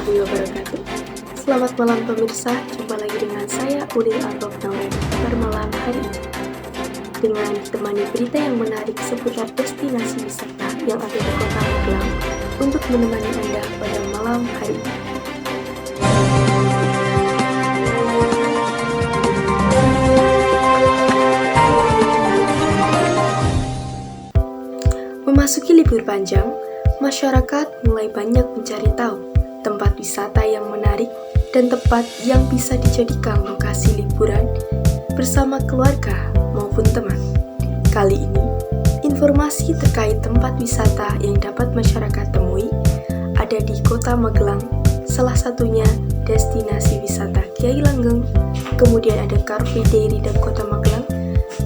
warahmatullahi wabarakatuh. Selamat malam pemirsa, jumpa lagi dengan saya Udin Arrof Nauren pada malam hari ini dengan ditemani berita yang menarik seputar destinasi wisata yang ada di kota Magelang untuk menemani Anda pada malam hari ini. Memasuki libur panjang, masyarakat mulai banyak mencari tahu tempat wisata yang menarik dan tempat yang bisa dijadikan lokasi liburan bersama keluarga maupun teman. Kali ini, informasi terkait tempat wisata yang dapat masyarakat temui ada di Kota Magelang, salah satunya destinasi wisata Kiai Langgeng, kemudian ada Car Free Day di Kota Magelang,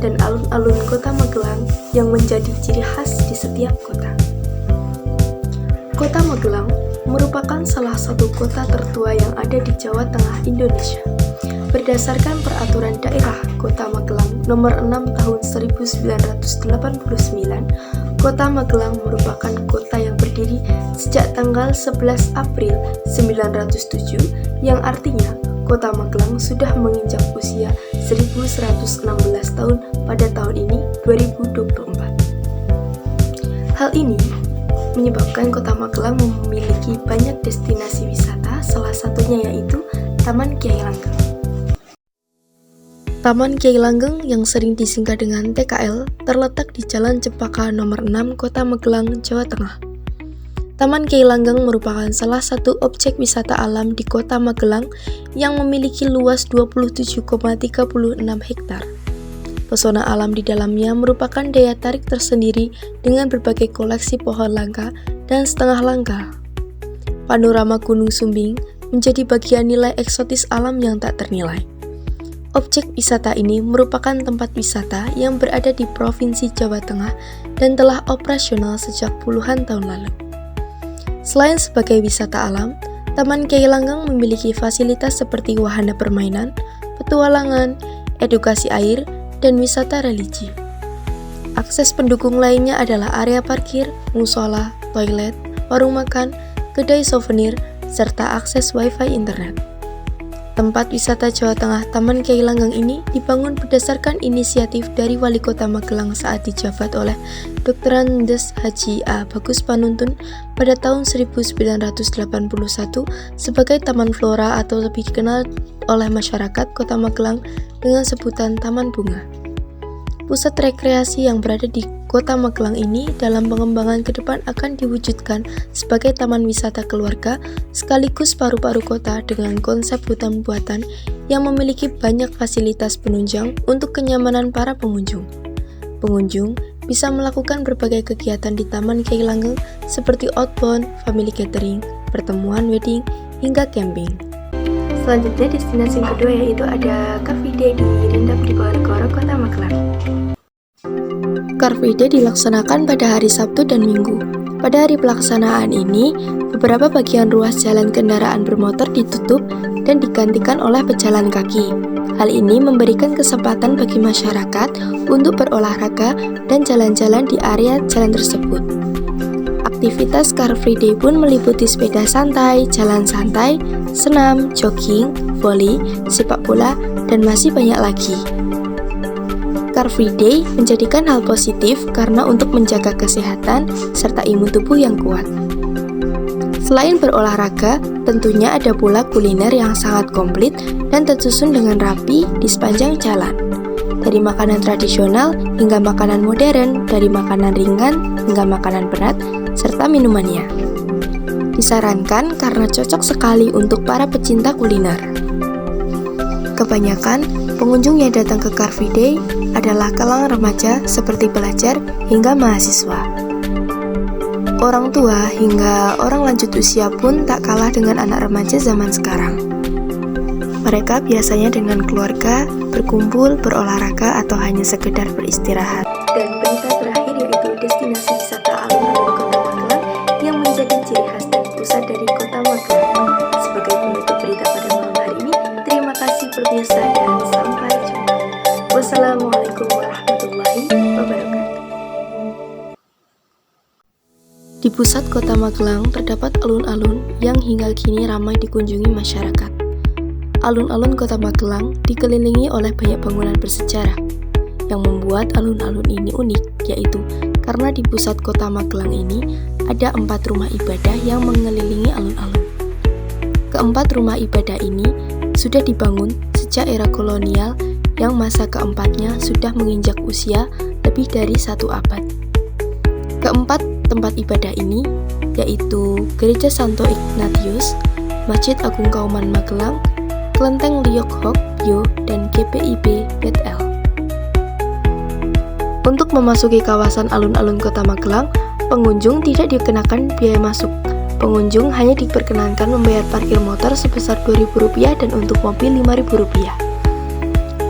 dan alun-alun Kota Magelang yang menjadi ciri khas di setiap kota. Kota Magelang merupakan salah satu kota tertua yang ada di Jawa Tengah Indonesia. Berdasarkan Peraturan Daerah Kota Magelang Nomor 6 Tahun 1989, Kota Magelang merupakan kota yang berdiri sejak tanggal 11 April 1907, yang artinya Kota Magelang sudah menginjak usia 1116 tahun pada tahun ini 2024. Hal ini menyebabkan Kota Magelang memiliki banyak destinasi wisata, salah satunya yaitu Taman Kiai Langgeng. Taman Kiai Langgeng yang sering disingkat dengan TKL terletak di Jalan Cempaka Nomor 6 Kota Magelang, Jawa Tengah. Taman Kiai Langgeng merupakan salah satu objek wisata alam di Kota Magelang yang memiliki luas 27,36 hektar. Pesona alam di dalamnya merupakan daya tarik tersendiri dengan berbagai koleksi pohon langka dan setengah langka. Panorama Gunung Sumbing menjadi bagian nilai eksotis alam yang tak ternilai. Objek wisata ini merupakan tempat wisata yang berada di Provinsi Jawa Tengah dan telah operasional sejak puluhan tahun lalu. Selain sebagai wisata alam, Taman Kiai Langgeng memiliki fasilitas seperti wahana permainan, petualangan, edukasi air, dan wisata religi. Akses pendukung lainnya adalah area parkir, musola, toilet, warung makan, kedai souvenir, serta akses wifi internet. Tempat wisata Jawa Tengah Taman Kiai Langgeng ini dibangun berdasarkan inisiatif dari Wali Kota Magelang saat dijabat oleh Dr. Andes Haji A. Bagus Panuntun pada tahun 1981 sebagai Taman Flora atau lebih dikenal oleh masyarakat Kota Magelang dengan sebutan Taman Bunga. Pusat rekreasi yang berada di Kota Magelang ini dalam pengembangan ke depan akan diwujudkan sebagai taman wisata keluarga sekaligus paru-paru kota dengan konsep hutan buatan yang memiliki banyak fasilitas penunjang untuk kenyamanan para pengunjung. Pengunjung bisa melakukan berbagai kegiatan di Taman Kiai Langgeng seperti outbound, family gathering, pertemuan wedding, hingga camping. Selanjutnya destinasi yang kedua yaitu ada Car Free Day di Rendam Diponegoro, Kota Magelang. Car Free Day dilaksanakan pada hari Sabtu dan Minggu. Pada hari pelaksanaan ini, beberapa bagian ruas jalan kendaraan bermotor ditutup dan digantikan oleh pejalan kaki. Hal ini memberikan kesempatan bagi masyarakat untuk berolahraga dan jalan-jalan di area jalan tersebut. Aktivitas Car Free Day pun meliputi sepeda santai, jalan santai, senam, jogging, voli, sepak bola, dan masih banyak lagi. Car Free Day menjadikan hal positif karena untuk menjaga kesehatan serta imun tubuh yang kuat. Selain berolahraga, tentunya ada pula kuliner yang sangat komplit dan tersusun dengan rapi di sepanjang jalan. Dari makanan tradisional hingga makanan modern, dari makanan ringan hingga makanan berat, serta minumannya. Disarankan karena cocok sekali untuk para pecinta kuliner. Kebanyakan pengunjung yang datang ke Car Free Day adalah kalangan remaja seperti pelajar hingga mahasiswa. Orang tua hingga orang lanjut usia pun tak kalah dengan anak remaja zaman sekarang. Mereka biasanya dengan keluarga, berkumpul, berolahraga, atau hanya sekedar beristirahat. Dan berita terakhir yaitu destinasi wisata alun-alun Kota Magelang yang menjadi ciri khas dan pusat dari Kota Magelang. Sebagai penutup berita pada malam hari ini, terima kasih pemirsa dan sampai jumpa. Wassalamualaikum warahmatullahi wabarakatuh. Di pusat kota Magelang terdapat alun-alun yang hingga kini ramai dikunjungi masyarakat. Alun-alun kota Magelang dikelilingi oleh banyak bangunan bersejarah. Yang membuat alun-alun ini unik, yaitu karena di pusat kota Magelang ini ada 4 rumah ibadah yang mengelilingi alun-alun. Keempat rumah ibadah ini sudah dibangun sejak era kolonial yang masa keempatnya sudah menginjak usia lebih dari 1 abad. Keempat tempat ibadah ini yaitu Gereja Santo Ignatius, Masjid Agung Kauman Magelang, Kelenteng Liok Hok Yo, dan GPIB Bethel. Untuk memasuki kawasan alun-alun kota Magelang, pengunjung tidak dikenakan biaya masuk. Pengunjung hanya diperkenankan membayar parkir motor sebesar Rp2.000 dan untuk mobil Rp5.000.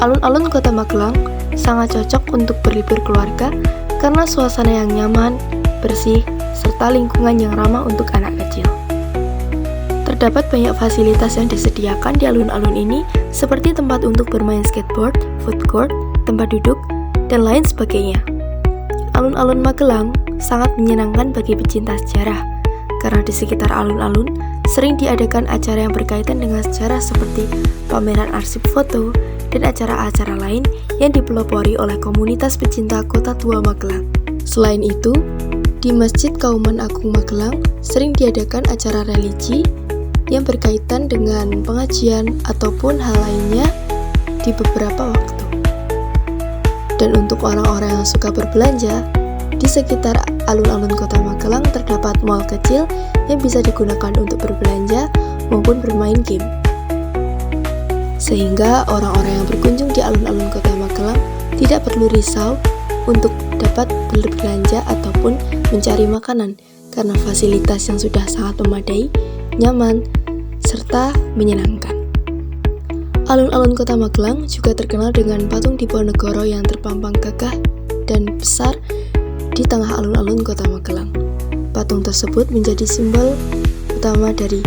Alun-alun kota Magelang sangat cocok untuk berlibur keluarga karena suasana yang nyaman, bersih, serta lingkungan yang ramah untuk anak kecil. Terdapat banyak fasilitas yang disediakan di alun-alun ini seperti tempat untuk bermain skateboard, food court, tempat duduk, dan lain sebagainya. Alun-alun Magelang sangat menyenangkan bagi pecinta sejarah karena di sekitar alun-alun sering diadakan acara yang berkaitan dengan sejarah seperti pameran arsip foto dan acara-acara lain yang dipelopori oleh komunitas pecinta kota tua Magelang. Selain itu, di Masjid Kauman Agung Magelang sering diadakan acara religi yang berkaitan dengan pengajian ataupun hal lainnya di beberapa waktu. Dan untuk orang-orang yang suka berbelanja, di sekitar alun-alun kota Magelang terdapat mal kecil yang bisa digunakan untuk berbelanja maupun bermain game. Sehingga orang-orang yang berkunjung di alun-alun kota Magelang tidak perlu risau untuk dapat berbelanja ataupun mencari makanan karena fasilitas yang sudah sangat memadai, nyaman, serta menyenangkan. Alun-alun kota Magelang juga terkenal dengan patung Diponegoro yang terpampang gagah dan besar di tengah alun-alun kota Magelang. Patung tersebut menjadi simbol utama dari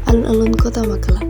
alun-alun kota Magelang.